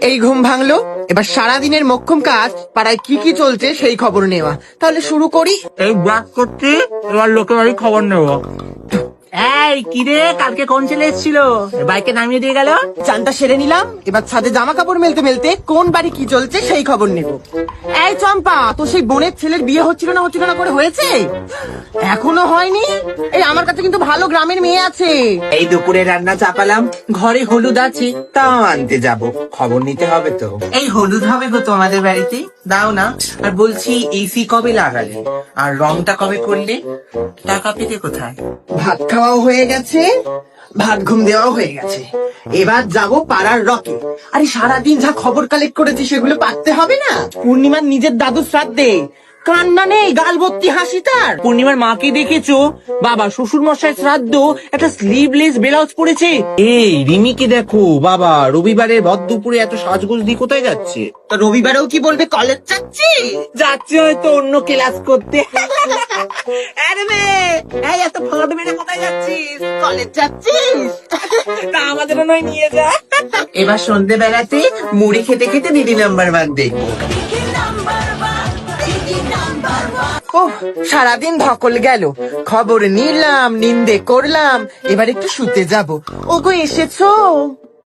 এই ঘুম ভাঙলো, এবার সারাদিনের মোক্ষম কাজ পাড়ায় কি কি চলছে সেই খবর নেওয়া। তাহলে শুরু করি। এই ব্রাশ করছি, এবার লোকের বাড়ি খবর নেবো। এই কিরে, কালকে কোন ছেলে এসেছিল, বাইকে নামিয়ে দিয়ে গেল? চানটা সেরে নিলাম, এবার ছাদে জামা কাপড় মেলতে মেলতে কোন বাড়ি কি চলছে সেই খবর নেব। এই চম্পা, তো সেই বোনের ছেলের বিয়ে হচ্ছিল না করে হয়েছে? এখনো হয়নি? এই আমার কাছে কিন্তু ভালো গ্রামের মেয়ে আছে। এই দুপুরে রান্না চাপালাম, ঘরে হলুদ আছে, তাও আনতে যাব, খবর নিতে হবে তো। এই হলুদ হবে গো তোমাদের বাড়িতে, দাও না। আর বলছি এসি কবে লাগালে, আর রংটা কবে করলে? টাকা পেতে কোথায়? ভাত খাওয়াও হয়ে গেছে, ভাত ঘুম দেওয়াও হয়ে গেছে, এবার যাব পাড়ার রকে। আরে সারাদিন যা খবর কালেক্ট করেছি সেগুলো পাততে হবে না? পূর্ণিমার নিজের দাদু শ্রাদ্ধে কান্না নেই, গাল ভর্তি হাসি তার। পূর্ণিমার মাকে দেখেছো? বাবা শ্বশুর মশাই শ্রাদ্ধ, একটা স্লিভলেস ব্লাউজ পরেছে। এই রিমিকে দেখো, বাবা রবিবারে ভর দুপুরে এত সাজগোজ দিয়ে কোথায় যাচ্ছে? তো রবিবারেও কি বলবে কলেজ যাচ্ছি? যাচ্ছে হয়তো অন্য ক্লাস করতে। আরে মেয়ে, এই এত ফটো মেরে কোথায় যাচ্ছিস? কলেজ যাচ্ছিস? তা আমাদেরও নয় নিয়ে যা। এবার সন্ধে বেলাতে মুড়ি খেতে খেতে দিদি নাম্বার 1 দেখবো। ওহ, সারাদিন ধকল গেল, খবর নিলাম, নিন্দে করলাম, এবার একটু শুতে যাব। ওগো এসেছো?